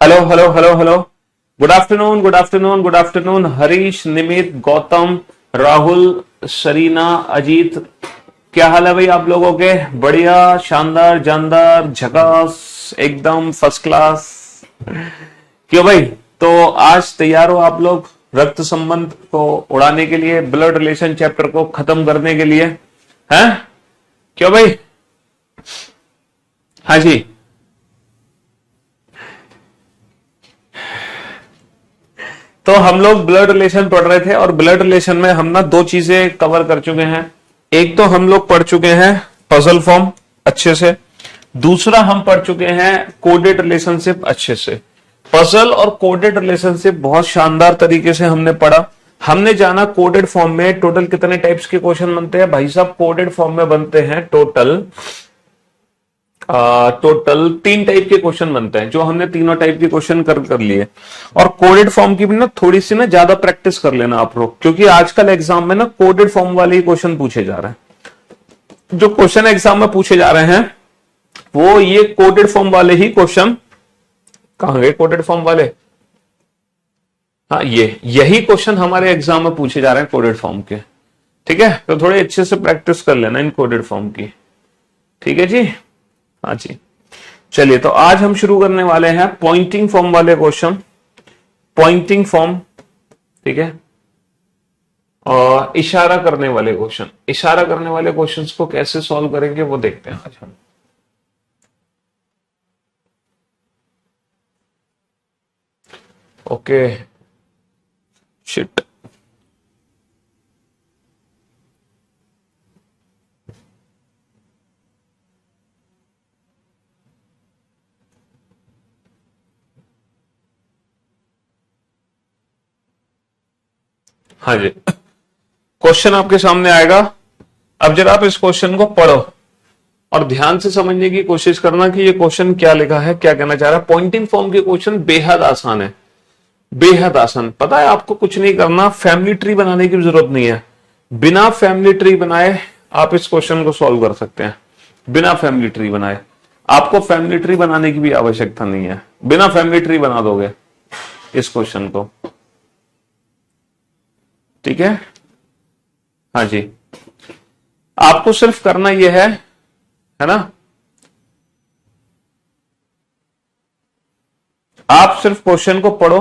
Hello hello hello hello. Good afternoon good afternoon good afternoon. Harish, Nimit, Gautam, Rahul, Sharina, Ajit, क्या हाल है भाई आप लोगों के? बढ़िया, शानदार, जानदार, झकास, एकदम फर्स्ट क्लास। क्यों भाई? तो आज तैयार हो आप लोग रक्त संबंध को उड़ाने के लिए, ब्लड रिलेशन चैप्टर को खत्म करने के लिए? हैं? क्यों भाई? हाँ जी। तो हम लोग ब्लड रिलेशन पढ़ रहे थे और ब्लड रिलेशन में हम ना दो चीजें कवर कर चुके हैं। एक तो हम लोग पढ़ चुके हैं पजल फॉर्म अच्छे से, दूसरा हम पढ़ चुके हैं कोडेड रिलेशनशिप अच्छे से। पजल और कोडेड रिलेशनशिप बहुत शानदार तरीके से हमने पढ़ा। हमने जाना कोडेड फॉर्म में टोटल कितने टाइप्स के क्वेश्चन बनते हैं। भाई साहब, कोडेड फॉर्म में बनते हैं टोटल 3 टाइप के क्वेश्चन बनते हैं, जो हमने तीनों टाइप के क्वेश्चन कर लिए। और कोडेड फॉर्म की भी ना थोड़ी सी ना ज्यादा प्रैक्टिस कर लेना आप लोग, क्योंकि आजकल एग्जाम में ना कोडेड फॉर्म वाले ही क्वेश्चन पूछे जा रहे हैं। जो क्वेश्चन एग्जाम में पूछे जा रहे हैं वो ये कोडेड फॉर्म वाले ही क्वेश्चन। कहां गए कोडेड फॉर्म वाले? हाँ, यही क्वेश्चन हमारे एग्जाम में पूछे जा रहे हैं कोडेड फॉर्म के। ठीक है, तो थोड़े अच्छे से प्रैक्टिस कर लेना इन कोडेड फॉर्म की। ठीक है जी, हाँ जी। चलिए, तो आज हम शुरू करने वाले हैं पॉइंटिंग फॉर्म वाले क्वेश्चन। पॉइंटिंग फॉर्म, ठीक है, और इशारा करने वाले क्वेश्चन। इशारा करने वाले क्वेश्चंस को कैसे सॉल्व करेंगे वो देखते हैं आज हम। Okay, shit. हाँ जी, क्वेश्चन आपके सामने आएगा। अब जरा आप इस क्वेश्चन को पढ़ो और ध्यान से समझने की कोशिश करना कि ये क्वेश्चन क्या लिखा है, क्या कहना चाह रहा है। पॉइंटिंग फॉर्म के क्वेश्चन बेहद आसान है, बेहद आसान। पता है, आपको कुछ नहीं करना, फैमिली ट्री बनाने की जरूरत नहीं है। बिना फैमिली ट्री बनाए आप इस क्वेश्चन को सॉल्व कर सकते हैं। बिना फैमिली ट्री बनाए, आपको फैमिली ट्री बनाने की भी आवश्यकता नहीं है। बिना फैमिली ट्री बना दोगे इस क्वेश्चन को। ठीक है, हाँ जी। आपको सिर्फ करना यह है ना, आप सिर्फ क्वेश्चन को पढ़ो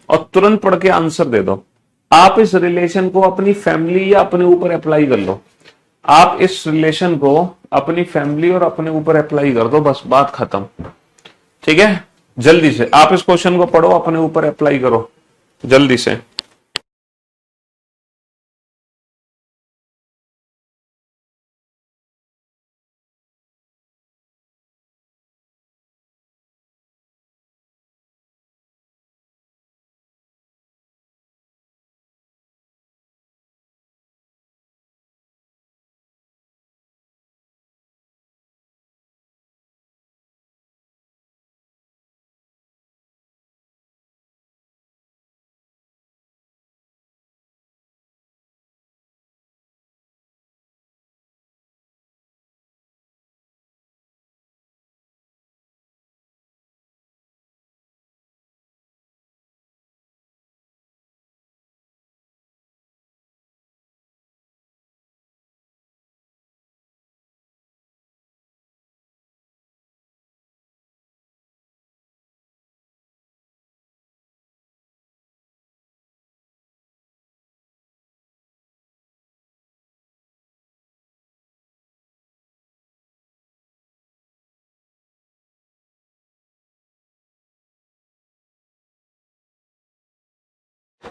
और तुरंत पढ़ के आंसर दे दो। आप इस रिलेशन को अपनी फैमिली या अपने ऊपर अप्लाई कर लो। आप इस रिलेशन को अपनी फैमिली और अपने ऊपर अप्लाई कर दो, बस बात खत्म। ठीक है, जल्दी से आप इस क्वेश्चन को पढ़ो, अपने ऊपर अप्लाई करो जल्दी से।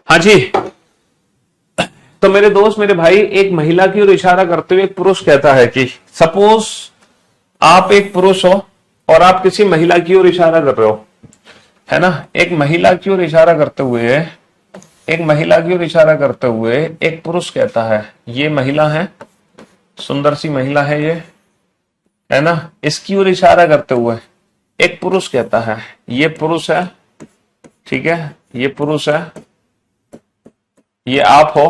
हाँ जी, तो मेरे दोस्त, मेरे भाई, एक महिला की ओर इशारा करते हुए एक पुरुष कहता है कि सपोज आप एक पुरुष हो और आप किसी महिला की ओर इशारा कर रहे हो, है ना। एक महिला की ओर इशारा करते हुए, एक महिला की ओर इशारा करते हुए एक पुरुष कहता है, ये महिला है, सुंदर सी महिला है ये, है ना। इसकी ओर इशारा करते हुए एक पुरुष कहता है, ये पुरुष है, ठीक है, ये पुरुष है, ये आप हो,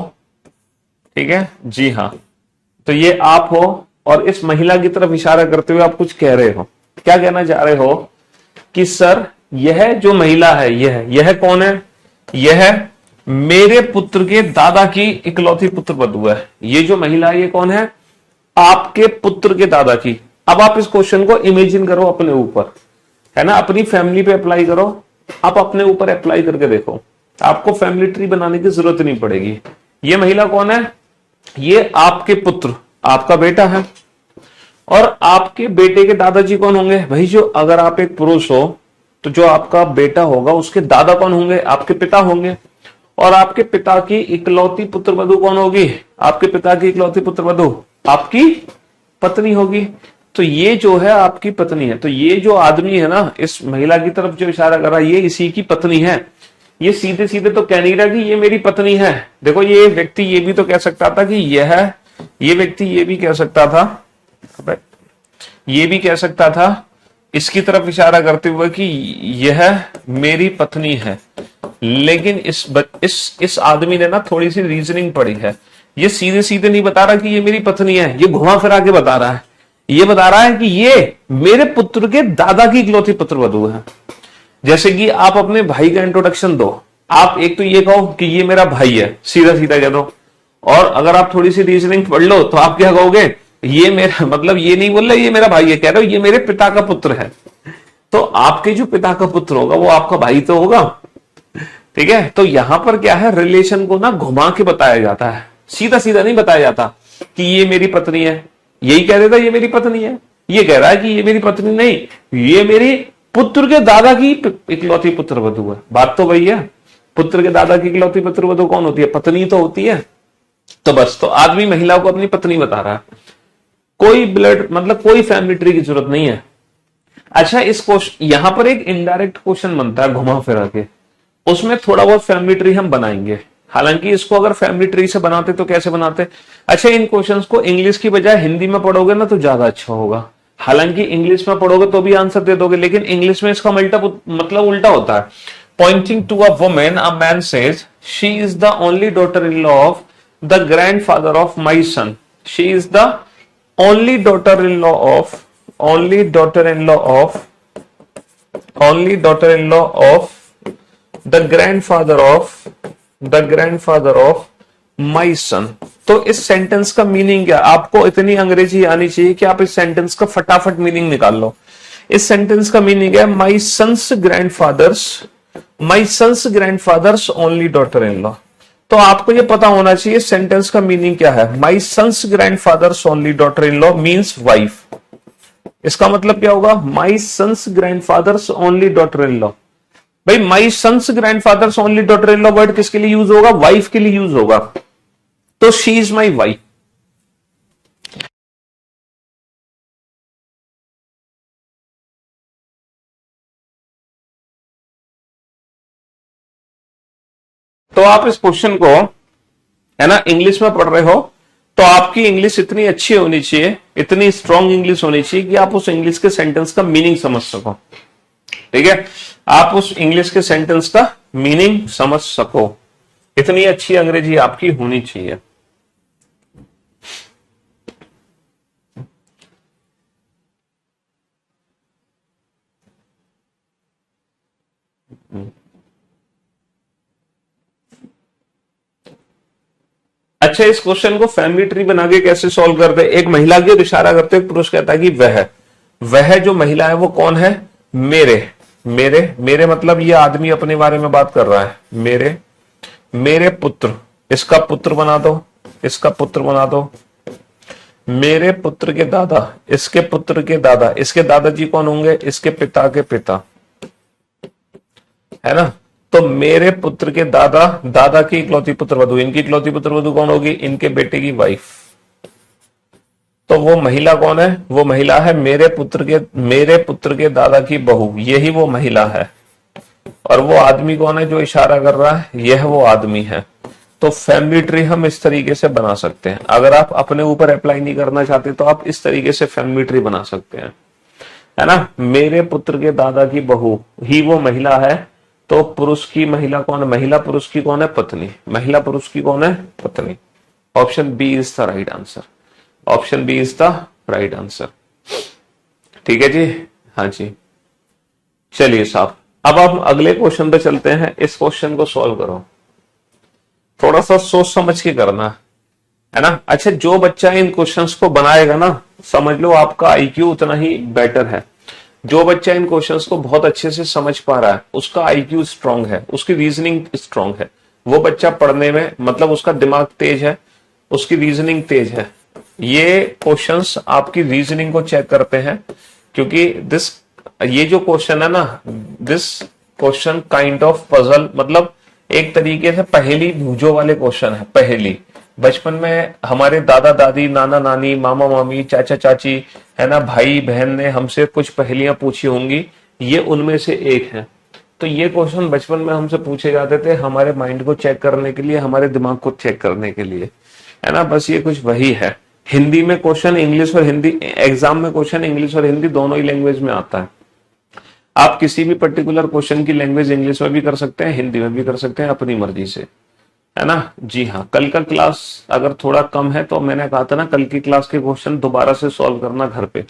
ठीक है जी हाँ। तो ये आप हो और इस महिला की तरफ इशारा करते हुए आप कुछ कह रहे हो। क्या कहना चाह रहे हो कि सर, यह जो महिला है, यह कौन है? यह मेरे पुत्र के दादा की इकलौती पुत्र वधू है। ये जो महिला है ये कौन है? आपके पुत्र के दादा की। अब आप इस क्वेश्चन को इमेजिन करो अपने ऊपर, है ना, अपनी फैमिली पे अप्लाई करो। आप अपने ऊपर अप्लाई करके देखो, आपको फैमिली ट्री बनाने की जरूरत नहीं पड़ेगी। ये महिला कौन है? ये आपके पुत्र, आपका बेटा है। और आपके बेटे के दादाजी कौन होंगे? भाई जो, अगर आप एक पुरुष हो तो जो आपका बेटा होगा उसके दादा कौन होंगे? आपके पिता होंगे। और आपके पिता की इकलौती पुत्र वधू कौन होगी? आपके पिता की इकलौती पुत्र वधू आपकी पत्नी होगी। तो ये जो है आपकी पत्नी है। तो ये जो आदमी है ना, इस महिला की तरफ जो इशारा कर रहा है, ये इसी की पत्नी है। ये सीधे सीधे तो कह नहीं रहा कि ये मेरी पत्नी है। देखो, ये व्यक्ति ये भी तो कह सकता था कि ये व्यक्ति ये भी कह सकता था, ये भी कह सकता था इसकी तरफ इशारा करते हुए कि यह मेरी पत्नी है। लेकिन इस आदमी ने ना थोड़ी सी रीजनिंग पड़ी है। ये सीधे सीधे नहीं बता रहा कि ये मेरी पत्नी है, ये घुमा फिरा के बता रहा है। ये बता रहा है कि ये मेरे पुत्र के दादा की इकलौती पुत्र वधू है। जैसे कि आप अपने भाई का इंट्रोडक्शन दो, आप एक तो ये कहो कि ये मेरा भाई है, सीधा सीधा कह दो। और अगर आप थोड़ी सी रीजनिंग पढ़ लो तो आप क्या कहोगे? ये मेरा, मतलब ये नहीं बोल रहे ये मेरा भाई है, कह रहे हो ये मेरे पिता का पुत्र है। तो आपके जो पिता का पुत्र होगा वो आपका भाई तो होगा, ठीक है। तो यहां पर क्या है, रिलेशन को ना घुमा के बताया जाता है, सीधा सीधा नहीं बताया जाता कि ये मेरी पत्नी है। यही कह देता ये मेरी पत्नी है, ये कह रहा है कि ये मेरी पत्नी नहीं, ये मेरी पुत्र के दादा की इकलौती पुत्र वधू है। बात तो वही है, पुत्र के दादा की इकलौती पुत्र वधू कौन होती है? पत्नी तो होती है। तो बस, तो आदमी महिला को अपनी पत्नी बता रहा है। कोई ब्लड, मतलब कोई फैमिली ट्री की जरूरत नहीं है। अच्छा, इस क्वेश्चन, यहां पर एक इनडायरेक्ट क्वेश्चन बनता है घुमा फिरा के, उसमें थोड़ा बहुत फैमिली ट्री हम बनाएंगे। हालांकि इसको अगर फैमिली ट्री से बनाते तो कैसे बनाते? अच्छा, इन क्वेश्चंस को इंग्लिश की बजाय हिंदी में पढ़ोगे ना तो ज्यादा अच्छा होगा। हालांकि इंग्लिश में पढ़ोगे तो भी आंसर दे दोगे, लेकिन इंग्लिश में इसका मतलब उल्टा होता है। Pointing to a woman, a man says she is the only daughter in law of the grandfather of my son. She is the only daughter-in-law of the grandfather of my son। तो इस sentence का meaning क्या? आपको इतनी अंग्रेजी आनी चाहिए कि आप इस सेंटेंस का फटाफट मीनिंग निकाल लो। इस सेंटेंस का मीनिंग है my son's grandfather's only daughter in law. तो आपको ये पता होना चाहिए सेंटेंस का मीनिंग क्या है। My son's grandfather's only daughter in law means wife. इसका मतलब क्या होगा? My son's grandfather's only daughter in law. भाई, my son's grandfather's only daughter in law word किसके लिए यूज होगा? वाइफ के लिए यूज होगा। तो शी इज माई वाइफ। तो आप इस क्वेश्चन को, है ना, इंग्लिश में पढ़ रहे हो तो आपकी इंग्लिश इतनी अच्छी होनी चाहिए, इतनी स्ट्रांग इंग्लिश होनी चाहिए कि आप उस इंग्लिश के सेंटेंस का मीनिंग समझ सको। ठीक है, आप उस इंग्लिश के सेंटेंस का मीनिंग समझ सको, इतनी अच्छी अंग्रेजी आपकी होनी चाहिए। अच्छा, इस क्वेश्चन को फैमिली ट्री बना के कैसे सॉल्व करते हैं? एक महिला की ओर इशारा करते हुए पुरुष कहता है कि वह जो महिला है वो कौन है? मेरे मतलब ये आदमी अपने बारे में बात कर रहा है। मेरे पुत्र, इसका पुत्र बना दो, इसका पुत्र बना दो। मेरे पुत्र के दादा, इसके पुत्र के दादा, इसके दादाजी कौन होंगे? इसके पिता के पिता, है ना। तो मेरे पुत्र के दादा की इकलौती पुत्र वधू, इनकी इकलौती पुत्र वधू कौन होगी? इनके बेटे की वाइफ। तो वो महिला कौन है? वो महिला है मेरे पुत्र के दादा की बहू, यही वो महिला है। और वो आदमी कौन है जो इशारा कर रहा है? यह वो आदमी है। तो फैमिली ट्री हम इस तरीके से बना सकते हैं। अगर आप अपने ऊपर अप्लाई नहीं करना चाहते तो आप इस तरीके से फैमिली ट्री बना सकते हैं, है ना। मेरे पुत्र के दादा की बहू ही वो महिला है। तो पुरुष की महिला कौन है? महिला पुरुष की कौन है? पत्नी। महिला पुरुष की कौन है? पत्नी। Option B is the right answer. Option B is the right answer. ठीक है जी, हाँ जी। चलिए साहब, अब हम अगले क्वेश्चन पे चलते हैं। इस क्वेश्चन को सॉल्व करो, थोड़ा सा सोच समझ के करना है ना। अच्छा, जो बच्चा इन क्वेश्चंस को बनाएगा ना, समझ लो आपका आईक्यू उतना ही बेटर है। जो बच्चा इन क्वेश्चंस को बहुत अच्छे से समझ पा रहा है, उसका आईक्यू स्ट्रांग है, उसकी रीजनिंग स्ट्रांग है, वो बच्चा पढ़ने में मतलब उसका दिमाग तेज है, उसकी रीजनिंग तेज है। ये क्वेश्चंस आपकी रीजनिंग को चेक करते हैं, क्योंकि ये जो क्वेश्चन है ना, this question kind of puzzle, मतलब एक तरीके से पहेली बूझो वाले क्वेश्चन है। पहेली बचपन में हमारे दादा दादी, नाना नानी, मामा मामी, चाचा चाची, है ना, भाई बहन ने हमसे कुछ पहेलियां पूछी होंगी, ये उनमें से एक है। तो ये क्वेश्चन बचपन में हमसे पूछे जाते थे हमारे माइंड को चेक करने के लिए, हमारे दिमाग को चेक करने के लिए, है ना। बस ये कुछ वही है। हिंदी में क्वेश्चन इंग्लिश और हिंदी, एग्जाम में क्वेश्चन इंग्लिश और हिंदी दोनों ही लैंग्वेज में आता है। आप किसी भी पर्टिकुलर क्वेश्चन की लैंग्वेज इंग्लिश में भी कर सकते हैं, हिंदी में भी कर सकते हैं, अपनी मर्जी से, है ना। जी हाँ, कल का क्लास अगर थोड़ा कम है तो मैंने कहा था ना, कल की क्लास के क्वेश्चन दोबारा से सॉल्व करना घर पे,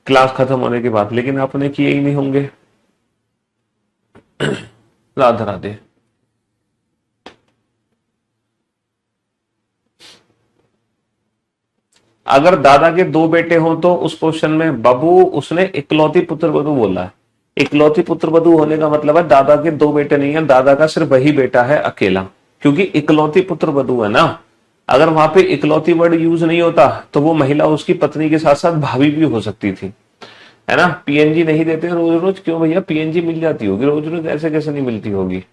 क्लास खत्म होने के बाद, लेकिन आपने किए ही नहीं होंगे। राधे राधे। अगर दादा के दो बेटे हों तो उस क्वेश्चन में बाबू, उसने इकलौती पुत्र वधू बोला है। इकलौती पुत्र वधू होने का मतलब है दादा के दो बेटे नहीं है, दादा का सिर्फ वही बेटा है अकेला, क्योंकि इकलौती पुत्र वधू है ना। अगर वहां पे इकलौती वर्ड यूज नहीं होता तो वो महिला उसकी पत्नी के साथ साथ भाभी भी हो सकती थी, है ना। पीएनजी नहीं देते रोज रोज, क्यों भैया, पीएनजी मिल जाती होगी रोज रोज, ऐसे कैसे नहीं मिलती होगी।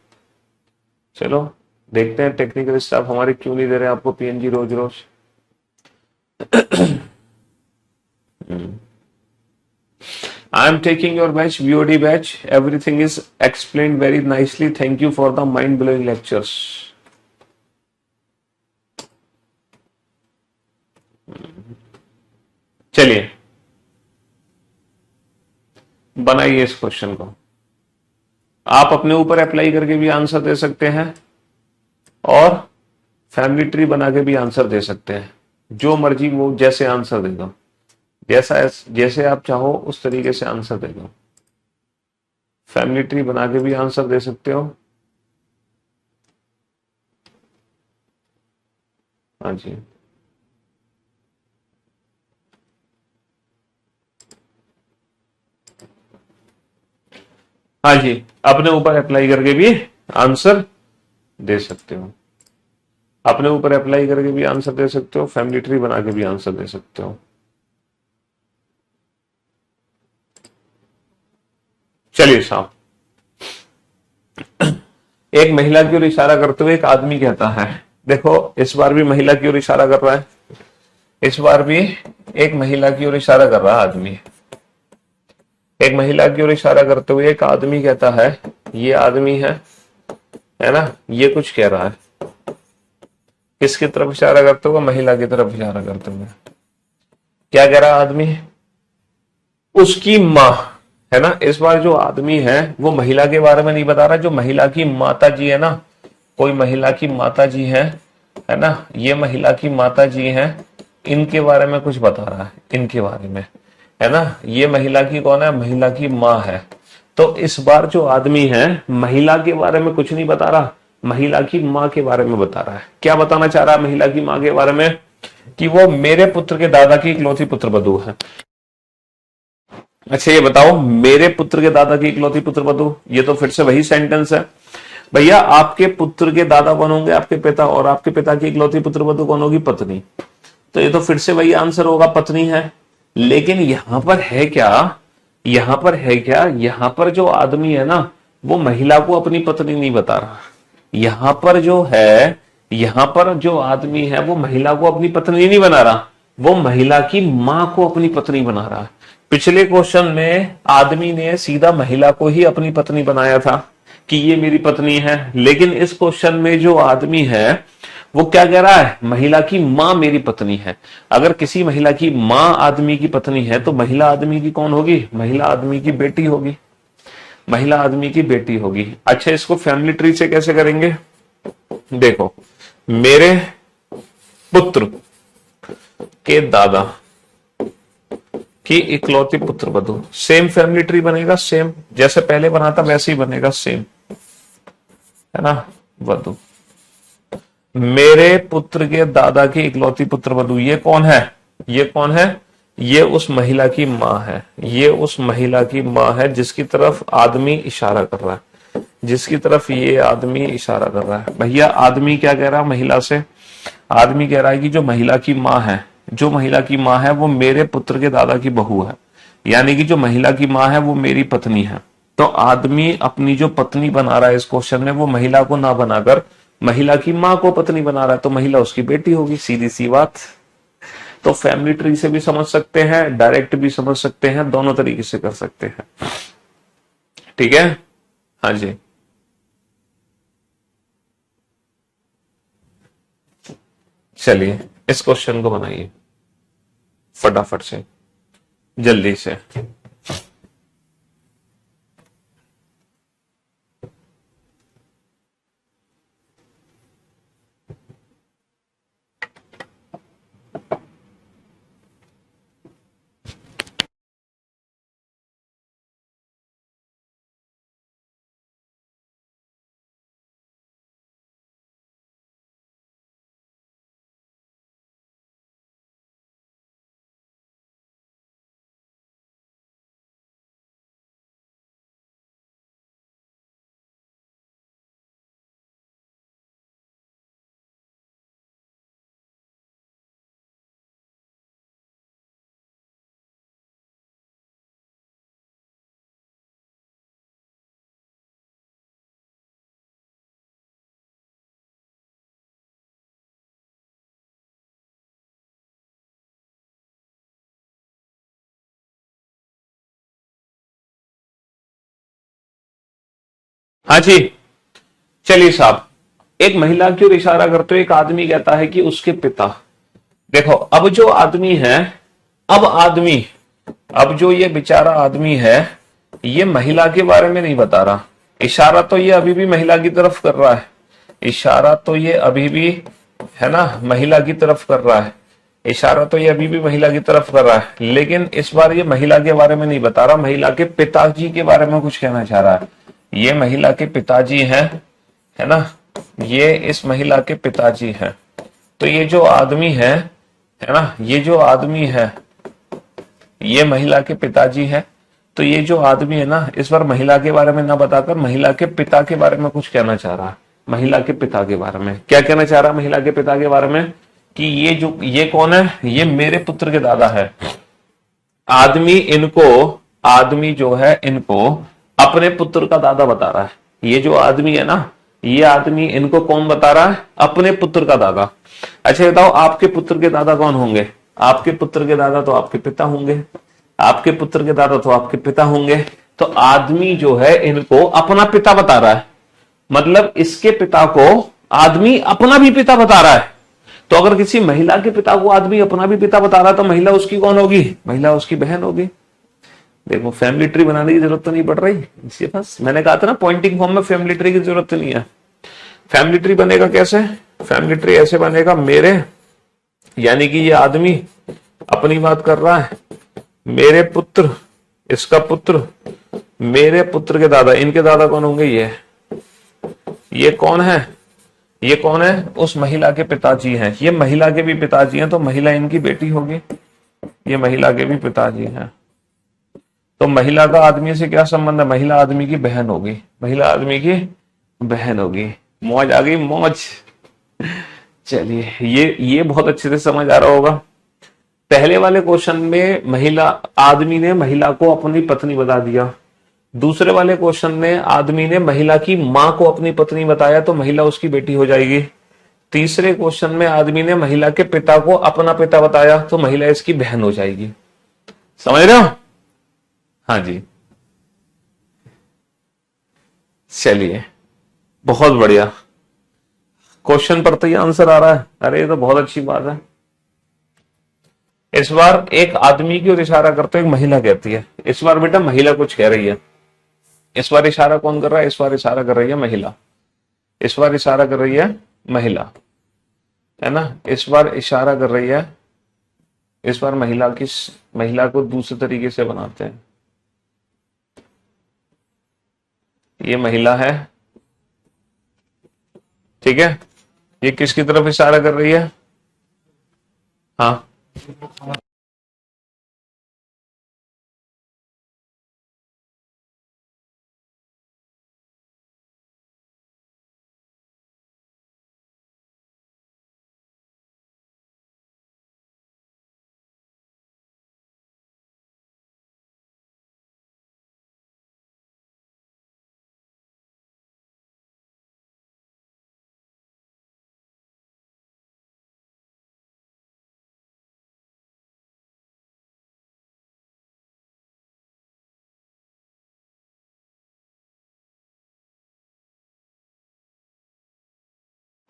चलो देखते हैं टेक्निकल स्टाफ हमारे क्यों नहीं दे रहे आपको पीएनजी रोज रोज। I am taking your batch, VOD batch. Everything is explained very nicely. Thank you for the mind-blowing lectures. चलिए बनाइए इस क्वेश्चन को। आप अपने ऊपर अप्लाई करके भी आंसर दे सकते हैं और फैमिली ट्री बना के भी आंसर दे सकते हैं, जो मर्जी वो जैसे आंसर दे दो, जैसे आप चाहो उस तरीके से आंसर दे दो। फैमिली ट्री बना के भी आंसर दे सकते हो। हाँ जी, हाँ जी, अपने ऊपर अप्लाई करके भी आंसर दे सकते हो, अपने ऊपर अप्लाई करके भी आंसर दे सकते हो, फैमिली ट्री बना के भी आंसर दे सकते हो। चलिए साहब, एक महिला की ओर इशारा करते हुए एक आदमी कहता है, देखो इस बार भी महिला की ओर इशारा कर रहा है, इस बार भी एक महिला की ओर इशारा कर रहा है आदमी। एक महिला की ओर इशारा करते हुए एक आदमी कहता है, ये आदमी है ना, ये कुछ कह रहा है। किसकी तरफ इशारा करते हुए? महिला की तरफ इशारा करते हुए। क्या कह रहा है आदमी? उसकी माँ, है ना। इस बार जो आदमी है वो महिला के बारे में नहीं बता रहा, जो महिला की माता जी है ना, कोई महिला की माता जी है ना, ये महिला की माता जी हैं, इनके बारे में कुछ बता रहा है, इनके बारे में, है ना। ये महिला की कौन है? महिला की माँ है। तो इस बार जो आदमी है महिला के बारे में कुछ नहीं बता रहा, महिला की माँ के बारे में बता रहा है। क्या बताना चाह रहा है महिला की माँ के बारे में? कि वो मेरे पुत्र के दादा की इकलौती पुत्र वधू है। अच्छा ये बताओ, मेरे पुत्र के दादा की इकलौती पुत्र वधू, ये तो फिर से वही सेंटेंस है भैया। आपके पुत्र के दादा कौन होंगे? आपके पिता, और आपके पिता की इकलौती पुत्र वधू कौन होगी? पत्नी। तो ये तो फिर से वही आंसर होगा, पत्नी है। लेकिन यहां पर है क्या, यहां पर है क्या, यहां पर जो आदमी है ना वो महिला को अपनी पत्नी नहीं बता रहा। यहां पर जो है, यहां पर जो आदमी है वो महिला को अपनी पत्नी नहीं बना रहा, वो महिला की मां को अपनी पत्नी बना रहा है। पिछले क्वेश्चन में आदमी ने सीधा महिला को ही अपनी पत्नी बनाया था कि ये मेरी पत्नी है, लेकिन इस क्वेश्चन में जो आदमी है वो क्या कह रहा है? महिला की मां मेरी पत्नी है। अगर किसी महिला की मां आदमी की पत्नी है तो महिला आदमी की कौन होगी? महिला आदमी की बेटी होगी, महिला आदमी की बेटी होगी। अच्छा इसको फैमिली ट्री से कैसे करेंगे? देखो, मेरे पुत्र के दादा कि इकलौती पुत्र वधू। सेम फैमिली ट्री बनेगा, सेम जैसे पहले बना था वैसे ही बनेगा, सेम, है ना। वधू, मेरे पुत्र के दादा की इकलौती पुत्र वधू, ये कौन है? ये कौन है? ये उस महिला की मां है। ये उस महिला की मां है जिसकी तरफ आदमी इशारा कर रहा है, जिसकी तरफ ये आदमी इशारा कर रहा है। भैया आदमी क्या कह रहा है महिला से? आदमी कह रहा है कि जो महिला की मां है, जो महिला की मां है वो मेरे पुत्र के दादा की बहू है, यानी कि जो महिला की मां है वो मेरी पत्नी है। तो आदमी अपनी जो पत्नी बना रहा है इस क्वेश्चन में, वो महिला को ना बनाकर महिला की मां को पत्नी बना रहा है, तो महिला उसकी बेटी होगी, सीधी सी बात। तो फैमिली ट्री से भी समझ सकते हैं, डायरेक्ट भी समझ सकते हैं, दोनों तरीके से कर सकते हैं। ठीक है, हाँ जी। चलिए इस क्वेश्चन को बनाइए फटाफट से, जल्दी से। हाँ जी, चलिए साहब, एक महिला की ओर इशारा करते हुए एक आदमी कहता है कि उसके पिता। देखो अब जो आदमी है, अब जो ये बेचारा आदमी है, ये महिला के बारे में नहीं बता रहा। इशारा तो ये अभी भी महिला की तरफ कर रहा है, इशारा तो ये अभी भी, है ना, महिला की तरफ कर रहा है। इशारा तो ये अभी भी महिला की तरफ कर रहा है, लेकिन इस बार ये महिला के बारे में नहीं बता रहा, महिला के पिताजी के बारे में कुछ कहना चाह रहा है। ये महिला के पिताजी हैं, है ना, ये इस महिला के पिताजी हैं। तो ये जो आदमी है ना, ये जो आदमी है ये महिला के पिताजी है। तो ये जो आदमी है ना, इस बार महिला के बारे में ना बताकर महिला के पिता के बारे में कुछ कहना चाह रहा है। महिला के पिता के बारे में क्या कहना चाह रहा है? महिला के पिता के बारे में कि ये कौन है? ये मेरे पुत्र के दादा है। आदमी जो है इनको अपने पुत्र का दादा बता रहा है। ये जो आदमी है ना, ये आदमी इनको कौन बता रहा है? अपने पुत्र का दादा। अच्छा बताओ, आपके पुत्र के दादा कौन होंगे? आपके पुत्र के दादा तो आपके पिता होंगे, आपके पुत्र के दादा तो आपके पिता होंगे। तो आदमी जो है इनको अपना पिता बता रहा है, मतलब इसके पिता को आदमी अपना भी पिता बता रहा है। तो अगर किसी महिला के पिता को आदमी अपना भी पिता बता रहा है, तो महिला उसकी कौन होगी? महिला उसकी बहन होगी। देखो फैमिली ट्री बनाने की जरूरत तो नहीं पड़ रही इसी, बस मैंने कहा था ना पॉइंटिंग फॉर्म में फैमिली ट्री की जरूरत नहीं है। फैमिली ट्री बनेगा कैसे? फैमिली ट्री ऐसे बनेगा, मेरे यानी कि ये आदमी अपनी बात कर रहा है, मेरे पुत्र, इसका पुत्र, मेरे पुत्र के दादा, इनके दादा कौन होंगे? ये कौन है? ये कौन है? उस महिला के पिताजी हैं। ये महिला के भी पिताजी हैं, तो महिला इनकी बेटी होगी। ये महिला के भी पिताजी हैं, तो महिला का आदमी से क्या संबंध है? महिला आदमी की बहन होगी, महिला आदमी की बहन होगी। मौज आ गई, मौज। चलिए ये बहुत अच्छे से समझ आ रहा होगा। पहले वाले क्वेश्चन में आदमी ने महिला को अपनी पत्नी बता दिया, दूसरे वाले क्वेश्चन में आदमी ने महिला की मां को अपनी पत्नी बताया, तो महिला उसकी बेटी हो जाएगी। तीसरे क्वेश्चन में आदमी ने महिला के पिता को अपना पिता बताया, तो महिला इसकी बहन हो जाएगी। समझ रहे हो? हाँ जी, चलिए बहुत बढ़िया। क्वेश्चन पर तो ये आंसर आ रहा है, अरे ये तो बहुत अच्छी बात है। इस बार एक आदमी की ओर इशारा करते हुए महिला कहती है, इस बार बेटा महिला कुछ कह रही है। इस बार इशारा कौन कर रहा है? इस बार इशारा कर रही है महिला। इस बार इशारा कर रही है महिला, है ना। इस बार इशारा कर रही है, इस बार महिला को दूसरे तरीके से बनाते हैं। ये महिला है, ठीक है। ये किसकी तरफ इशारा कर रही है? हाँ,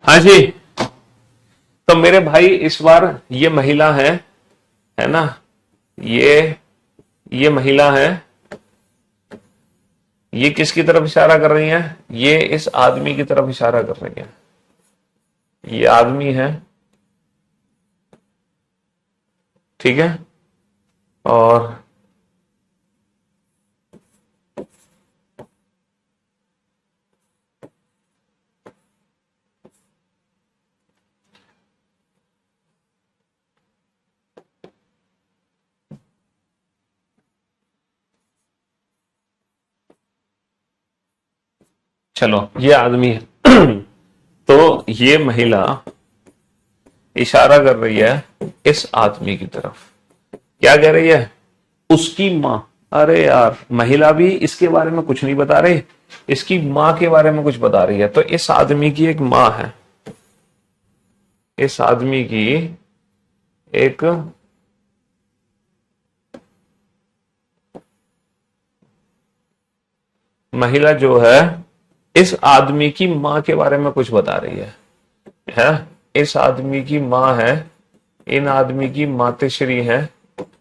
हाँ जी। तो मेरे भाई इस बार ये महिला है ना, ये महिला है। ये किसकी तरफ इशारा कर रही है? ये इस आदमी की तरफ इशारा कर रही है। ये आदमी है, ठीक है। और चलो, ये आदमी है। तो ये महिला इशारा कर रही है इस आदमी की तरफ। क्या कह रही है? उसकी मां। अरे यार, महिला भी इसके बारे में कुछ नहीं बता रही, इसकी मां के बारे में कुछ बता रही है। तो इस आदमी की एक मां है, इस आदमी की एक महिला जो है इस आदमी की मां के बारे में कुछ बता रही है। इस आदमी की मां है, इन आदमी की मातेश्री है,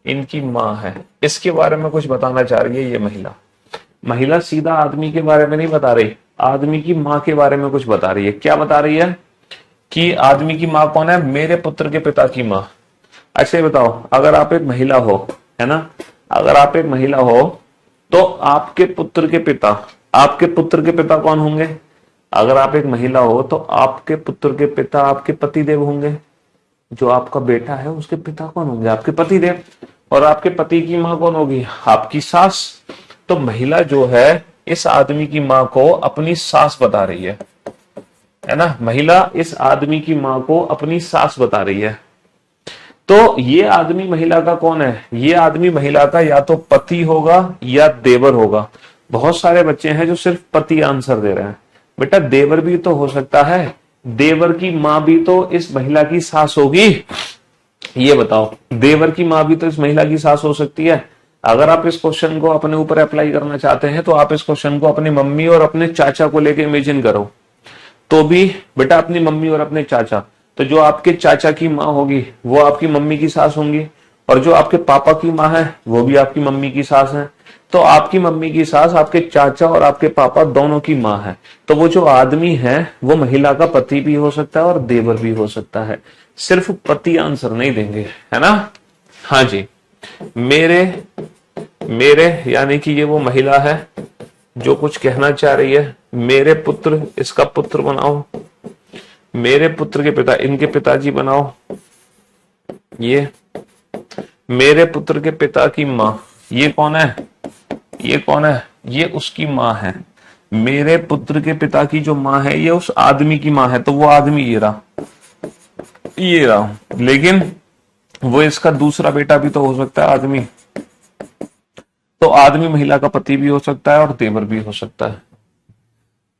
इनकी मां है, इसके बारे में कुछ बताना चाह रही है ये महिला। महिला सीधा आदमी के बारे में नहीं बता रही, आदमी की मां के बारे में कुछ बता रही है। क्या बता रही है? कि आदमी की मां कौन है? मेरे पुत्र के पिता की मां। अच्छा ये बताओ, अगर आप एक महिला हो, है ना, अगर आप एक महिला हो तो आपके पुत्र के पिता कौन होंगे? अगर आप एक महिला हो तो आपके पुत्र के पिता आपके पति देव होंगे। जो आपका बेटा है उसके पिता कौन होंगे? आपके पति देव। और आपके पति की मां कौन होगी? आपकी सास। तो महिला जो है इस आदमी की मां को अपनी सास बता रही है ना। महिला इस आदमी की मां को अपनी सास बता रही है। तो ये आदमी महिला का कौन है? ये आदमी महिला का या तो पति होगा या देवर होगा। बहुत सारे बच्चे हैं जो सिर्फ पति आंसर दे रहे हैं। बेटा देवर भी तो हो सकता है, देवर की मां भी तो इस महिला की सास होगी। ये बताओ, देवर की मां भी तो इस महिला की सास हो सकती है। अगर आप इस क्वेश्चन को अपने ऊपर अप्लाई करना चाहते हैं तो आप इस क्वेश्चन को अपनी मम्मी और अपने चाचा को लेके इमेजिन करो। तो भी बेटा अपनी मम्मी और अपने चाचा, तो जो आपके चाचा की माँ होगी वो आपकी मम्मी की सास होंगी, और जो आपके पापा की माँ है वो भी आपकी मम्मी की सास है। तो आपकी मम्मी की सास आपके चाचा और आपके पापा दोनों की माँ है। तो वो जो आदमी है वो महिला का पति भी हो सकता है और देवर भी हो सकता है। सिर्फ पति आंसर नहीं देंगे, है ना। हाँ जी, मेरे मेरे यानी कि ये वो महिला है जो कुछ कहना चाह रही है। मेरे पुत्र, इसका पुत्र बनाओ। मेरे पुत्र के पिता, इनके पिताजी बनाओ। ये मेरे पुत्र के पिता की मां, ये कौन है? ये कौन है? ये उसकी मां है। मेरे पुत्र के पिता की जो मां है ये उस आदमी की मां है। तो वो आदमी ये रहा, ये रहा। लेकिन वो इसका दूसरा बेटा भी तो हो सकता है, आदमी। तो आदमी महिला का पति भी हो सकता है और देवर भी हो सकता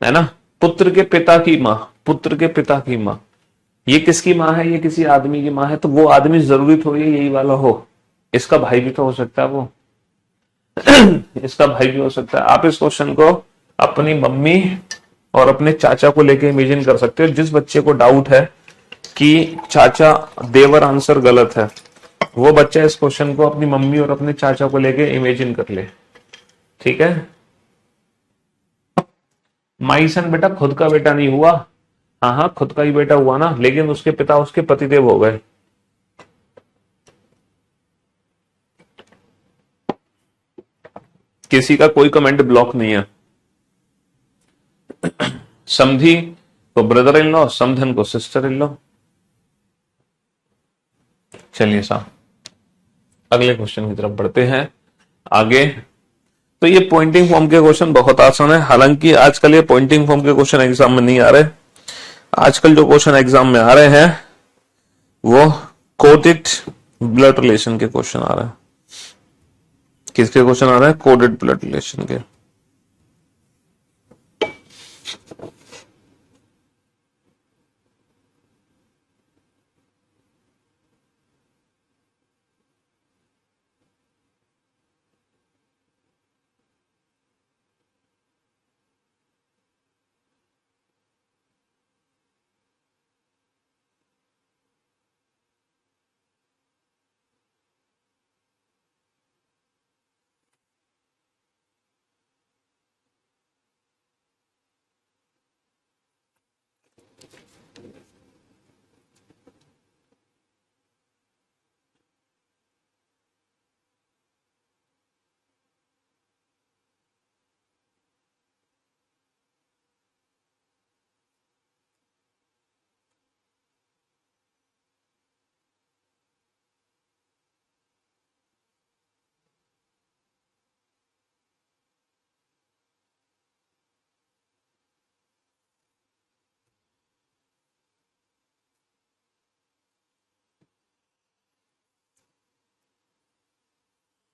है ना। पुत्र के पिता की मां, पुत्र के पिता की मां, ये किसकी मां है? ये किसी आदमी की मां है। तो वो आदमी जरूरी थोड़ी है यही वाला हो, इसका भाई भी तो हो सकता है वो। इसका भाई भी हो सकता है। आप इस क्वेश्चन को अपनी मम्मी और अपने चाचा को लेके इमेजिन कर सकते हो। जिस बच्चे को डाउट है कि चाचा देवर आंसर गलत है, वो बच्चा इस क्वेश्चन को अपनी मम्मी और अपने चाचा को लेके इमेजिन कर ले, ठीक है। माईसन बेटा खुद का बेटा नहीं हुआ। हाँ हाँ, खुद का ही बेटा हुआ ना, लेकिन उसके पिता उसके पतिदेव हो गए। किसी का कोई कमेंट ब्लॉक नहीं है। समधी को ब्रदर इन लॉ, समधन को सिस्टर इन लॉ। चलिए साहब अगले क्वेश्चन की तरफ बढ़ते हैं आगे। तो ये पॉइंटिंग फॉर्म के क्वेश्चन बहुत आसान है, हालांकि आजकल ये पॉइंटिंग फॉर्म के क्वेश्चन एग्जाम में नहीं आ रहे। आजकल जो क्वेश्चन एग्जाम में आ रहे हैं वो कोडेड ब्लड रिलेशन के क्वेश्चन आ रहे हैं। किसके क्वेश्चन आ रहे हैं? कोडेड ब्लड रिलेशन के।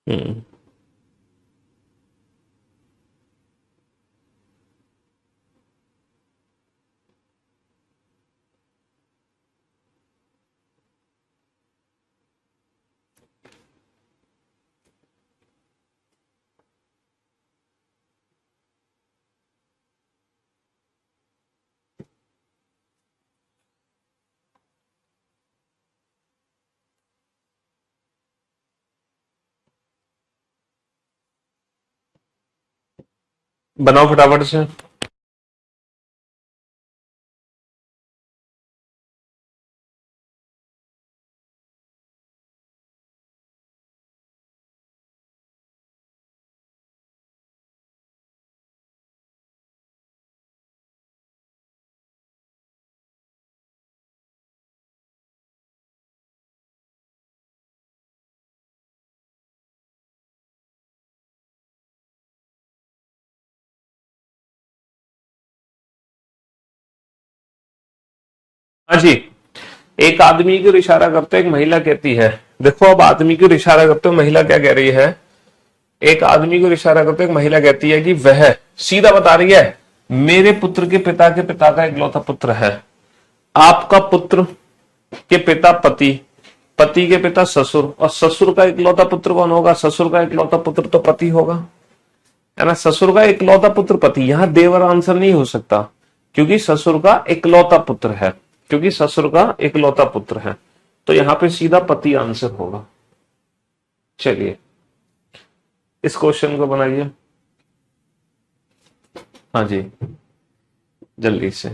हम्म बनाओ फटाफट से। हाँ जी, एक आदमी की ओर इशारा करते एक महिला कहती है, देखो अब आदमी की ओर इशारा करते हुए महिला क्या कह रही है? एक आदमी को इशारा करते एक महिला कहती है कि वह सीधा बता रही है मेरे पुत्र के पिता का इकलौता पुत्र है। आपका पुत्र के पिता पति, पति के पिता ससुर, और ससुर का इकलौता पुत्र कौन होगा? ससुर का इकलौता पुत्र तो पति होगा, है ना। ससुर का इकलौता पुत्र पति, यहां देवर आंसर नहीं हो सकता क्योंकि ससुर का इकलौता पुत्र है, क्योंकि ससुर का इकलौता पुत्र है, तो यहां पे सीधा पति आंसर होगा। चलिए इस क्वेश्चन को बनाइए। हाँ जी जल्दी से।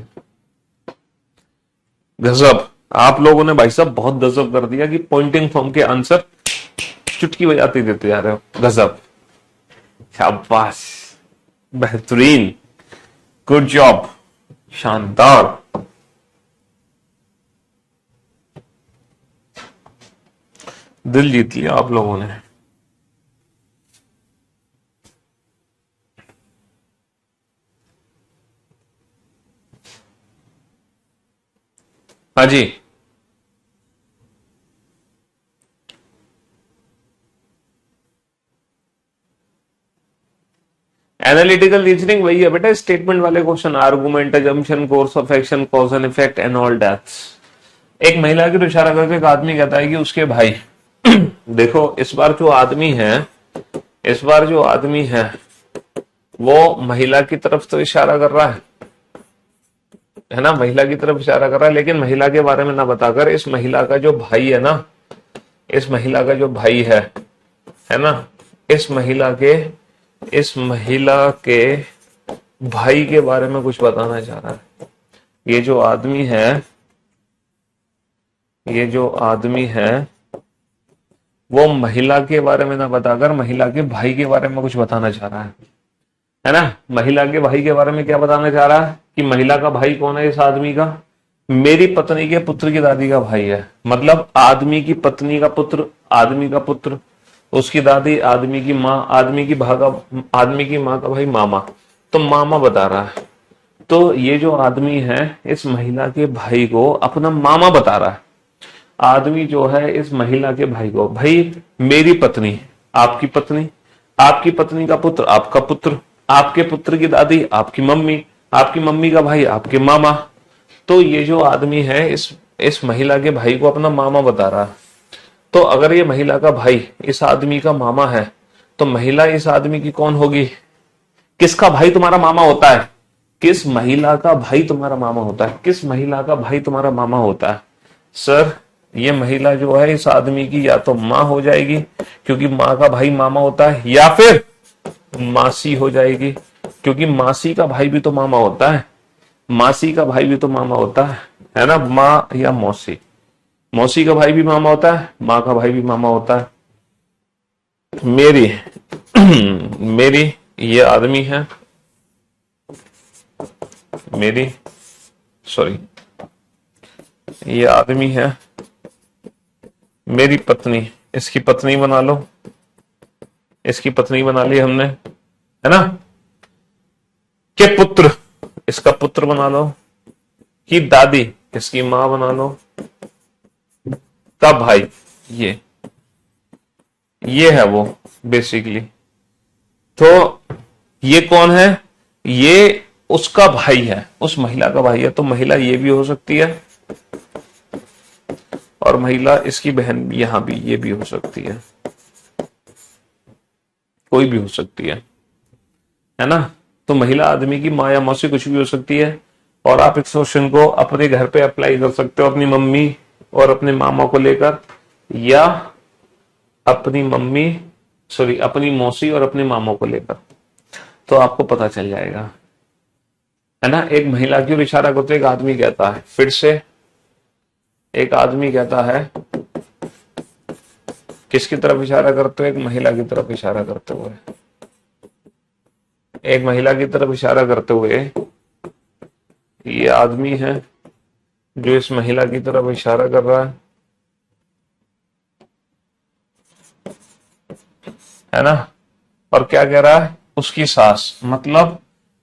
गजब, आप लोगों ने भाई साहब बहुत गजब कर दिया कि पॉइंटिंग फॉर्म के आंसर चुटकी बजाते देते जा रहे हो। गजब, शाबाश, बेहतरीन, गुड जॉब, शानदार। दिल जीत लिया आप लोगों ने। हाँ जी, एनालिटिकल रीजनिंग वही है बेटा, स्टेटमेंट वाले question, argument, assumption, course of action, cause and effect and all that's. एक महिला की इशारा करके एक आदमी कहता है कि उसके भाई देखो इस बार जो आदमी है वो महिला की तरफ तो इशारा कर रहा है ना, महिला की तरफ इशारा कर रहा है, लेकिन महिला के बारे में ना बताकर इस महिला का जो भाई है ना, इस महिला का जो भाई है ना, इस महिला के भाई के बारे में कुछ बताना चाह रहा है। ये जो आदमी है वो महिला के बारे में ना बताकर महिला के भाई के बारे में कुछ बताना चाह रहा है ना। महिला के भाई के बारे में क्या बताना चाह रहा है कि महिला का भाई कौन है इस आदमी का, मेरी पत्नी के पुत्र की दादी का भाई है। मतलब आदमी की पत्नी का पुत्र, आदमी का पुत्र, उसकी दादी, आदमी की माँ, आदमी की भागा, आदमी की माँ का भाई मामा, तो मामा बता रहा है। तो ये जो आदमी है इस महिला के भाई को अपना मामा बता रहा है। आदमी जो है इस महिला के भाई को, भाई मेरी पत्नी, आपकी पत्नी, आपकी पत्नी का पुत्र, आपका पुत्र, आपके पुत्र की दादी, आपकी मम्मी, आपकी मम्मी का भाई, आपके मामा। तो ये जो आदमी है इस महिला के भाई को अपना मामा बता रहा है। तो अगर ये महिला का भाई इस आदमी का मामा है तो महिला इस आदमी की कौन होगी? किसका भाई तुम्हारा मामा होता है? किस महिला का भाई तुम्हारा मामा होता है? किस महिला का भाई तुम्हारा मामा होता है? सर, ये महिला जो है इस आदमी की या तो माँ हो जाएगी क्योंकि माँ का भाई मामा होता है, या फिर मासी हो जाएगी क्योंकि मासी का भाई भी तो मामा होता है, मासी का भाई भी तो मामा होता है ना। माँ या मौसी, मौसी का भाई भी मामा होता है, माँ का भाई भी मामा होता है। मेरी मेरी ये आदमी है, मेरी सॉरी ये आदमी है, मेरी पत्नी, इसकी पत्नी बना लो, इसकी पत्नी बना ली हमने, है ना। के पुत्र, इसका पुत्र बना लो, की दादी, इसकी मां बना लो, का भाई, ये है वो बेसिकली। तो ये कौन है? ये उसका भाई है, उस महिला का भाई है। तो महिला ये भी हो सकती है और महिला इसकी बहन यहां भी, ये भी हो सकती है, कोई भी हो सकती है ना। तो महिला आदमी की माँ या मौसी कुछ भी हो सकती है। और आप इस क्वेश्चन को अपने घर पे अप्लाई कर सकते हो अपनी मम्मी और अपने मामा को लेकर, या अपनी मम्मी सॉरी अपनी मौसी और अपने मामों को लेकर, तो आपको पता चल जाएगा, है ना। एक महिला की ओर इशारा करते एक आदमी कहता है, फिर से एक आदमी कहता है, किसकी तरफ इशारा करते हुए? एक महिला की तरफ इशारा करते हुए, एक महिला की तरफ इशारा करते हुए ये आदमी है जो इस महिला की तरफ इशारा कर रहा है ना। और क्या कह रहा है? उसकी सास, मतलब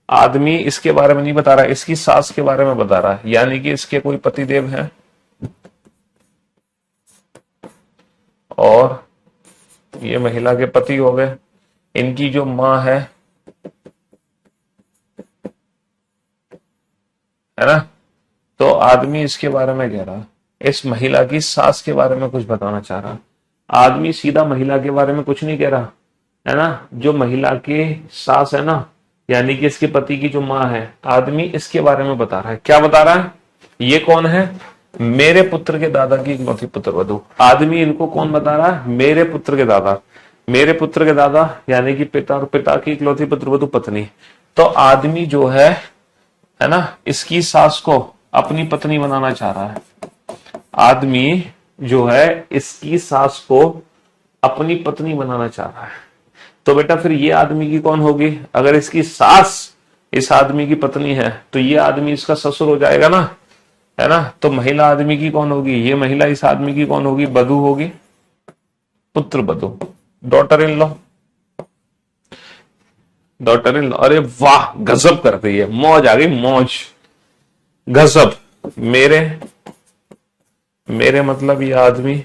आदमी इसके बारे में नहीं बता रहा, इसकी सास के बारे में बता रहा है, यानी कि इसके कोई पतिदेव हैं और ये महिला के पति हो गए। इनकी जो मां है ना, तो आदमी इसके बारे में कह रहा, इस महिला की सास के बारे में कुछ बताना चाह रहा। आदमी सीधा महिला के बारे में कुछ नहीं कह रहा, है ना। जो महिला की सास है ना, यानी कि इसके पति की जो माँ है, आदमी इसके बारे में बता रहा है। क्या बता रहा है? ये कौन है? मेरे पुत्र के दादा की इकलौती पुत्र वधू। आदमी इनको कौन बता रहा है? मेरे पुत्र के दादा, मेरे पुत्र के दादा यानी कि पिता, और पिता की इकलौती पुत्र वधू पत्नी। तो आदमी जो है ना, इसकी सास को अपनी पत्नी बनाना चाह रहा है। आदमी जो है इसकी सास को अपनी पत्नी बनाना चाह रहा है। तो बेटा फिर ये आदमी की कौन होगी? अगर इसकी सास इस आदमी की पत्नी है तो ये आदमी इसका ससुर हो जाएगा ना, है ना। तो महिला आदमी की कौन होगी? ये महिला इस आदमी की कौन होगी? बधू होगी, पुत्र बधू, daughter in law, daughter in law. अरे वाह, गजब कर रही है, मौज आ गई, मौज, गजब। मेरे मेरे मतलब ये आदमी,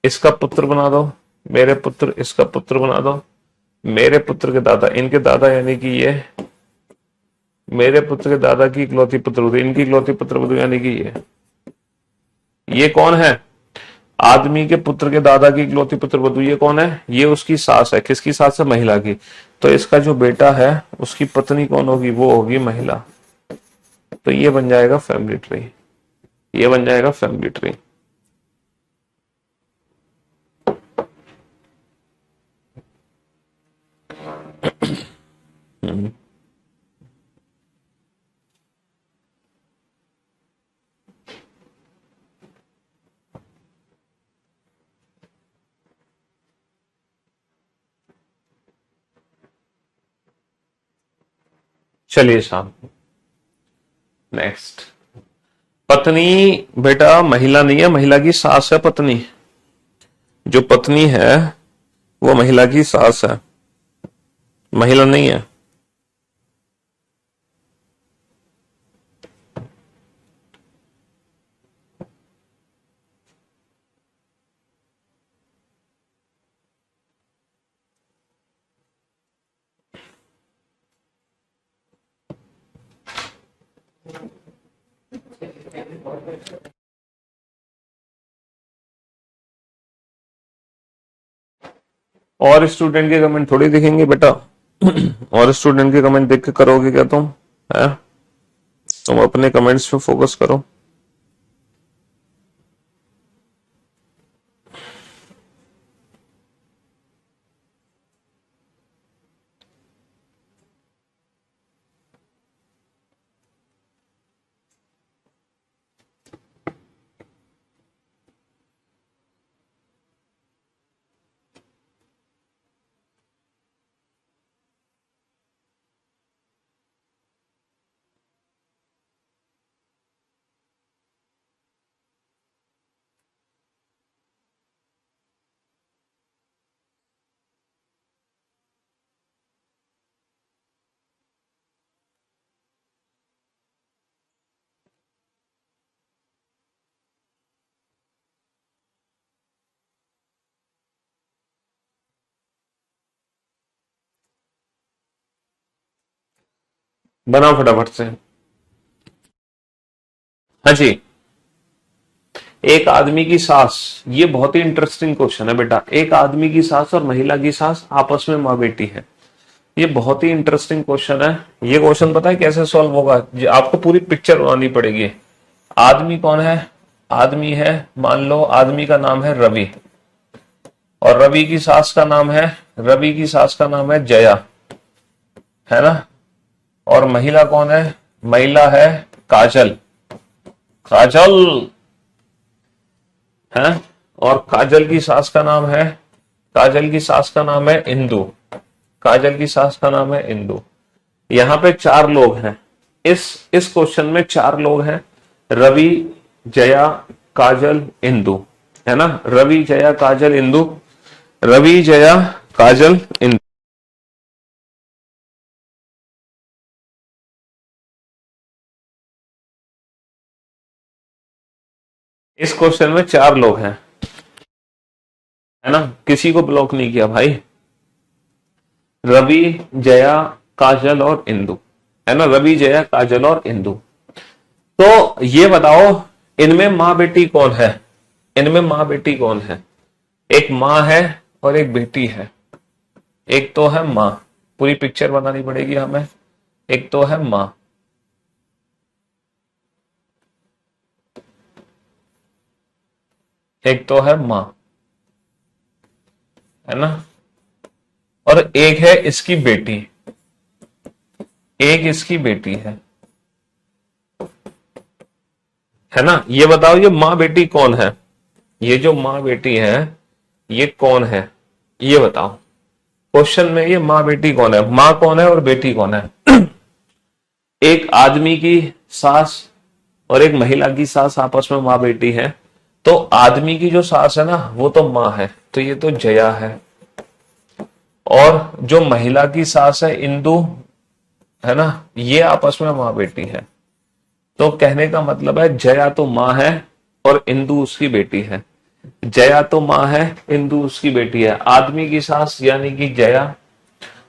इसका पुत्र बना दो, मेरे पुत्र, इसका पुत्र बना दो, मेरे पुत्र के दादा, इनके दादा यानी कि मेरे पुत्र के दादा की इकलौती पुत्र वधू, इनकी इकलौती पुत्र वधू यानी कि ये कौन है? आदमी के पुत्र के दादा की इकलौती पुत्र वधू। ये कौन है? ये उसकी सास है। किसकी सास है? महिला की। तो इसका जो बेटा है उसकी पत्नी कौन होगी? वो होगी महिला। तो ये बन जाएगा फैमिली ट्री, ये बन जाएगा फैमिली ट्री। चलिए साहब, नेक्स्ट। पत्नी बेटा महिला नहीं है, महिला की सास है पत्नी। जो पत्नी है वो महिला की सास है, महिला नहीं है। और स्टूडेंट के कमेंट थोड़ी दिखेंगे बेटा। और स्टूडेंट के कमेंट देख के करोगे क्या तुम? है, तुम अपने कमेंट्स पे फोकस करो। बनाओ फटाफट से। हाँ जी, एक आदमी की सास, ये बहुत ही इंटरेस्टिंग क्वेश्चन है बेटा। एक आदमी की सास और महिला की सास आपस में माँ बेटी है। ये बहुत ही इंटरेस्टिंग क्वेश्चन है। ये क्वेश्चन पता है कैसे सॉल्व होगा? आपको पूरी पिक्चर बनानी पड़ेगी। आदमी कौन है? आदमी है, मान लो आदमी का नाम है रवि, और रवि की सास का नाम है, रवि की सास का नाम है जया, है ना। और महिला कौन है? महिला है काजल, काजल है। और काजल की सास का नाम है, काजल की सास का नाम है इंदु, काजल की सास का नाम है इंदु। यहाँ पे चार लोग हैं, इस क्वेश्चन में चार लोग हैं, रवि, जया, काजल, इंदु, है ना। रवि, जया, काजल, इंदु, रवि, जया, काजल, इंदु। इस क्वेश्चन में चार लोग हैं, है ना। किसी को ब्लॉक नहीं किया भाई। रवि, जया, काजल और इंदु, है ना। रवि, जया, काजल और इंदु। तो ये बताओ, इनमें माँ बेटी कौन है? इनमें माँ बेटी कौन है? एक माँ है और एक बेटी है। एक तो है माँ, पूरी पिक्चर बनानी पड़ेगी हमें। एक तो है माँ, एक तो है माँ, है ना। और एक है इसकी बेटी, एक इसकी बेटी है ना। ये बताओ, ये माँ बेटी कौन है? ये जो माँ बेटी है ये कौन है? ये बताओ, क्वेश्चन में ये माँ बेटी कौन है? माँ कौन है और बेटी कौन है? एक आदमी की सास और एक महिला की सास आपस में माँ बेटी है। तो आदमी की जो सास है ना वो तो माँ है, तो ये तो जया है। और जो महिला की सास है इंदु, है ना, ये आपस में माँ बेटी है। तो कहने का मतलब है जया तो माँ है और इंदु उसकी बेटी है। जया तो माँ है, इंदु उसकी बेटी है। आदमी की सास यानी कि जया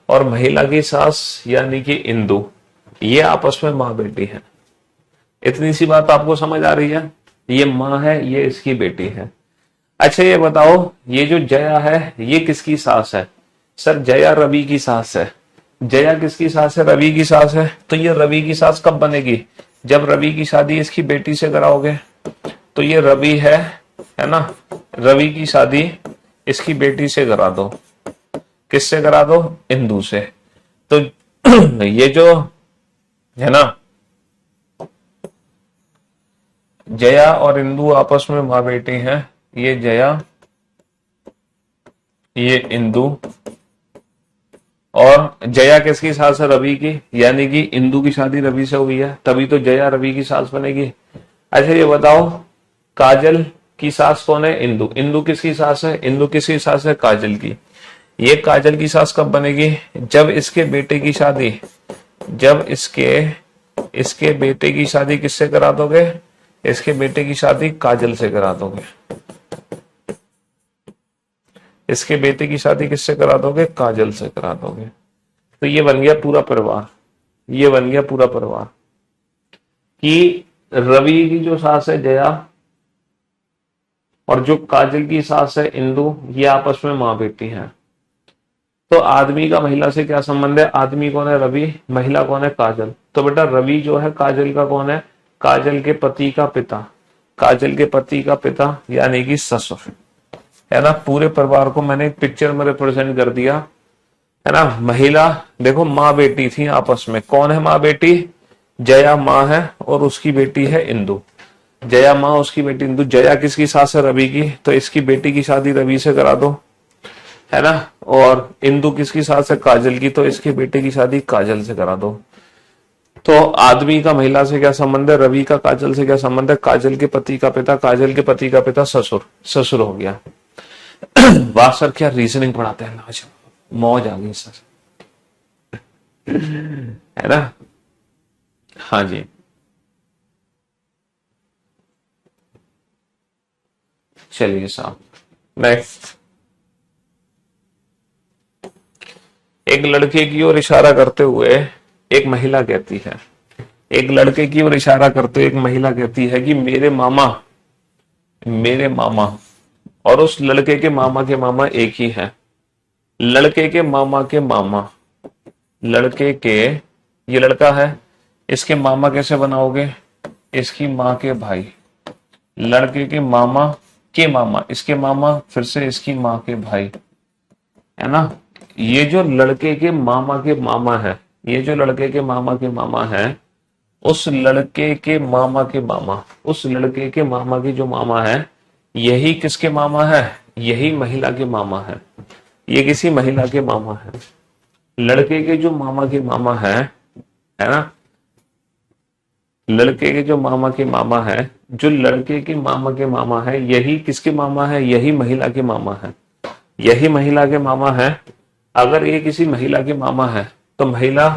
और महिला की सास यानी कि इंदु, ये आपस में माँ बेटी है। इतनी सी बात आपको समझ आ रही है? ये माँ है, ये इसकी बेटी है। अच्छा ये बताओ, ये जो जया है ये किसकी सास है? सर जया रवि की सास है। जया किसकी सास है? रवि की सास है। तो ये रवि की सास कब बनेगी? जब रवि की शादी इसकी बेटी से कराओगे। तो ये रवि है ना, रवि की शादी इसकी बेटी से करा दो। किससे करा दो? इंदु से। तो ये जो है ना, जया और इंदु आपस में माँ बेटी हैं। ये जया, ये इंदु, और जया किसकी सास है? रवि की, यानी कि इंदु की शादी रवि से हुई है, तभी तो जया रवि की सास बनेगी। अच्छा ये बताओ, काजल की सास कौन है? इंदु। इंदु किसकी सास है? इंदु किसकी सास है? काजल की। ये काजल की सास कब बनेगी? जब इसके बेटे की शादी, जब इसके इसके बेटे की शादी किससे करा दोगे? इसके बेटे की शादी काजल से करा दोगे। इसके बेटे की शादी किससे करा दोगे? काजल से करा दोगे। तो ये बन गया पूरा परिवार, ये बन गया पूरा परिवार कि रवि की जो सास है जया और जो काजल की सास है इंदु, ये आपस में मां बेटी हैं। तो आदमी का महिला से क्या संबंध है? आदमी कौन है? रवि। महिला कौन है? काजल। तो बेटा रवि जो है काजल का कौन है? काजल के पति का पिता। काजल के पति का पिता यानी कि ससुर, है ना। पूरे परिवार को मैंने एक पिक्चर में रिप्रेजेंट कर दिया, है ना। महिला देखो माँ बेटी थी आपस में। कौन है माँ बेटी? जया माँ है और उसकी बेटी है इंदु। जया माँ, उसकी बेटी इंदु। जया किसकी सास है? रवि की। तो इसकी बेटी की शादी रवि से करा दो, है ना। और इंदु किसकी सास है? काजल की। तो इसके बेटे की शादी काजल से करा दो। तो आदमी का महिला से क्या संबंध है? रवि का काजल से क्या संबंध है? काजल के पति का पिता, काजल के पति का पिता ससुर, ससुर हो गया। वाह सर, क्या रीजनिंग पढ़ाते हैं आज, मौज आ गई सर, है ना। हाँ जी, चलिए साहब नेक्स्ट। एक लड़के की ओर इशारा करते हुए एक महिला कहती है, एक लड़के की ओर इशारा करते हुए एक महिला कहती है कि मेरे मामा, मेरे मामा, और उस लड़के के मामा के मामा एक ही है। लड़के के मामा के मामा, लड़के के, ये लड़का है, इसके मामा कैसे बनाओगे? इसकी माँ के भाई। लड़के के मामा के मामा, इसके मामा, फिर से इसकी माँ के भाई, है ना। ये जो लड़के के मामा के मामा है, ये जो लड़के के मामा के मामा है, उस लड़के के मामा के मामा, उस लड़के के मामा के जो मामा है, यही किसके मामा है? यही महिला के मामा है। ये किसी महिला के मामा है। लड़के के जो मामा के मामा है ना, लड़के के जो मामा के मामा है, जो लड़के के मामा के मामा है, यही किसके मामा है? यही महिला के मामा है। यही महिला के मामा है। अगर ये किसी महिला के मामा है तो महिला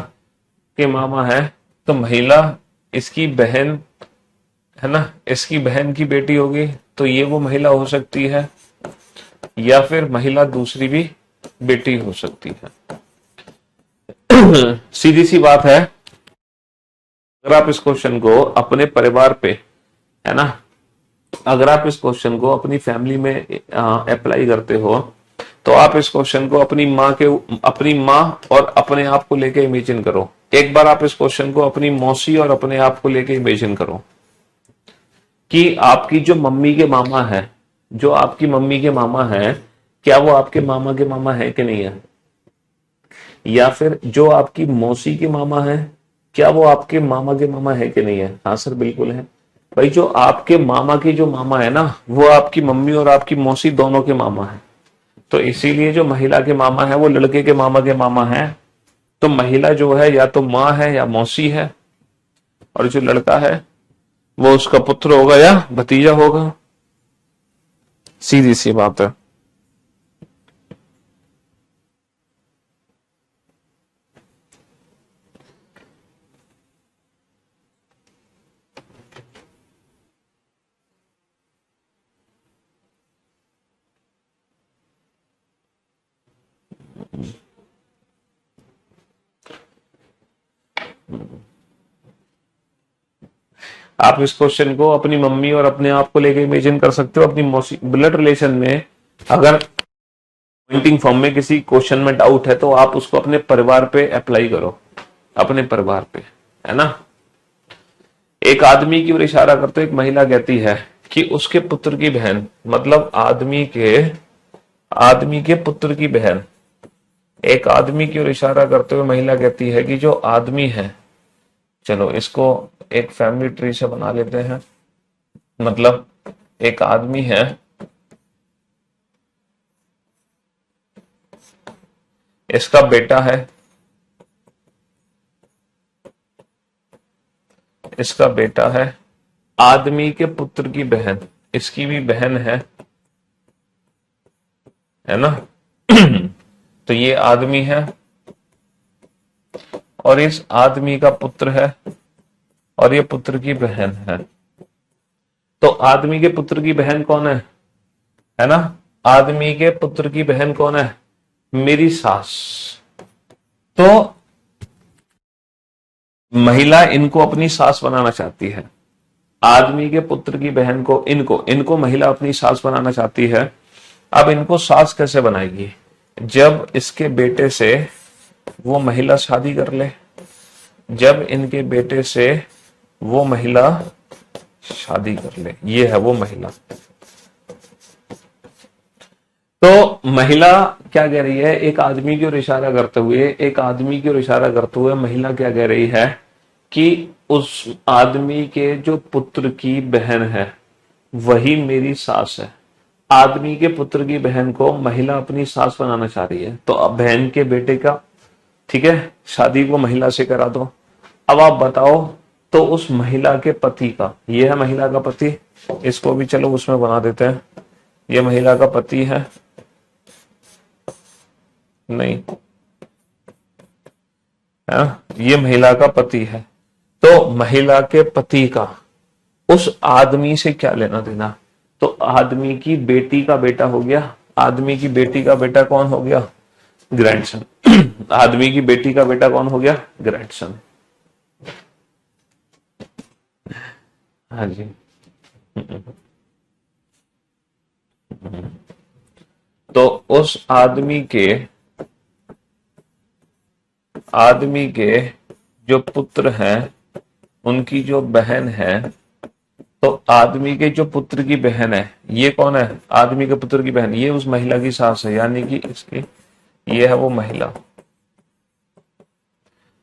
के मामा है, तो महिला इसकी बहन, है ना, इसकी बहन की बेटी होगी। तो ये वो महिला हो सकती है, या फिर महिला दूसरी भी बेटी हो सकती है। सीधी सी बात है। अगर आप इस क्वेश्चन को अपने परिवार पे, है ना, अगर आप इस क्वेश्चन को अपनी फैमिली में अप्लाई करते हो, तो आप इस क्वेश्चन को अपनी माँ और अपने आप को लेके इमेजिन करो। एक बार आप इस क्वेश्चन को अपनी मौसी और अपने आप को लेके इमेजिन करो कि आपकी जो मम्मी के मामा है, जो आपकी मम्मी के मामा है, क्या वो आपके मामा के मामा है कि नहीं है? या फिर जो आपकी मौसी के मामा है, क्या वो आपके मामा के मामा है कि नहीं है? हाँ सर बिल्कुल है। भाई जो आपके मामा के जो मामा है ना, वो आपकी मम्मी और आपकी मौसी दोनों के मामा है। तो इसीलिए जो महिला के मामा है वो लड़के के मामा के मामा है। तो महिला जो है या तो माँ है या मौसी है, और जो लड़का है वो उसका पुत्र होगा या भतीजा होगा। सीधी सी बात है। आप इस क्वेश्चन को अपनी मम्मी और अपने आप को लेके इमेजिन कर सकते हो। अपनी मौसी, ब्लड रिलेशन में अगर पॉइंटिंग फॉर्म में किसी क्वेश्चन में डाउट है तो आप उसको अपने परिवार पे अप्लाई करो, अपने परिवार पे, है ना। एक आदमी की ओर इशारा करते एक महिला कहती है कि उसके पुत्र की बहन, मतलब आदमी के पुत्र की बहन। एक आदमी की ओर इशारा करते हुए महिला कहती है कि जो आदमी है, चलो इसको एक फैमिली ट्री से बना लेते हैं। मतलब एक आदमी है, इसका बेटा है, इसका बेटा है, आदमी के पुत्र की बहन, इसकी भी बहन है ना। तो ये आदमी है और इस आदमी का पुत्र है और ये पुत्र की बहन है। तो आदमी के पुत्र की बहन कौन है ना। आदमी के पुत्र की बहन कौन है, मेरी सास। तो महिला इनको अपनी सास बनाना चाहती है, आदमी के पुत्र की बहन को, इनको महिला अपनी सास बनाना चाहती है। अब इनको सास कैसे बनाएगी, जब इसके बेटे से वो महिला शादी कर ले, जब इनके बेटे से वो महिला शादी कर ले, ये है वो महिला। तो महिला क्या कह रही है, एक आदमी की ओर इशारा करते हुए महिला क्या कह रही है कि उस आदमी के जो पुत्र की बहन है वही मेरी सास है। आदमी के पुत्र की बहन को महिला अपनी सास बनाना चाह रही है, तो अब बहन के बेटे का, ठीक है, शादी को महिला से करा दो। अब आप बताओ, तो उस महिला के पति का, ये है महिला का पति, इसको भी चलो उसमें बना देते हैं, ये महिला का पति है, नहीं है, ये महिला का पति है। तो महिला के पति का उस आदमी से क्या लेना देना, तो आदमी की बेटी का बेटा हो गया, आदमी की बेटी का बेटा कौन हो गया, ग्रैंडसन। आदमी की बेटी का बेटा कौन हो गया, ग्रैंडसन। हाँ जी। तो उस आदमी के जो पुत्र हैं उनकी जो बहन है, तो आदमी के जो पुत्र की बहन है, ये कौन है, आदमी के पुत्र की बहन, ये उस महिला की सास है, यानी कि इसकी, ये है वो महिला।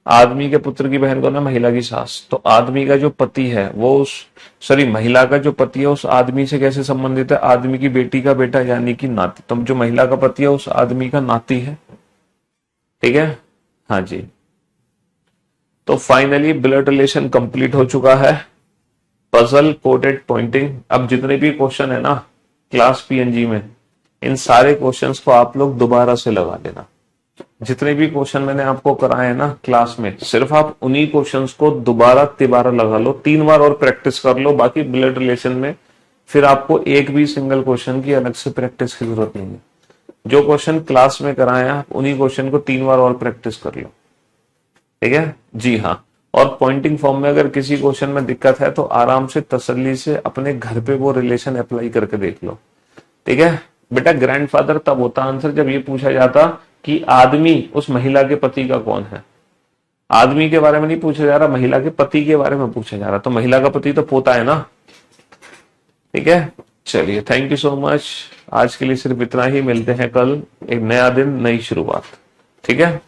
आदमी के पुत्र की बहन कौन है, महिला की सास। तो आदमी का जो पति है वो महिला का जो पति है उस आदमी से कैसे संबंधित है, आदमी की बेटी का बेटा, यानी कि नाती। तो जो महिला का पति है उस आदमी का नाती है, ठीक है। हाँ जी। तो फाइनली ब्लड रिलेशन कंप्लीट हो चुका है, पजल, कोडेड, पॉइंटिंग। अब जितने भी क्वेश्चन है ना क्लास पीएनजी में, इन सारे क्वेश्चंस को आप लोग दोबारा से लगा लेना। जितने भी क्वेश्चन मैंने आपको कराए हैं ना क्लास में, सिर्फ आप उन्हीं क्वेश्चंस को दोबारा तिबारा लगा लो, 3 बार और प्रैक्टिस कर लो। बाकी ब्लड रिलेशन में फिर आपको एक भी सिंगल क्वेश्चन की अलग से प्रैक्टिस की जरूरत नहीं है। जो क्वेश्चन क्लास में कराए हैं आप उन्हीं क्वेश्चन को 3 बार और प्रैक्टिस कर लो, ठीक है जी। हाँ, और पॉइंटिंग फॉर्म में अगर किसी क्वेश्चन में दिक्कत है तो आराम से तसल्ली से अपने घर पे वो रिलेशन अप्लाई करके देख लो, ठीक है बेटा। ग्रैंडफादर तब होता आंसर जब ये पूछा जाता कि आदमी उस महिला के पति का कौन है। आदमी के बारे में नहीं पूछा जा रहा, महिला के पति के बारे में पूछा जा रहा, तो महिला का पति तो पोता है ना, ठीक है। चलिए, थैंक यू सो मच। आज के लिए सिर्फ इतना ही, मिलते हैं कल, एक नया दिन, नई शुरुआत, ठीक है।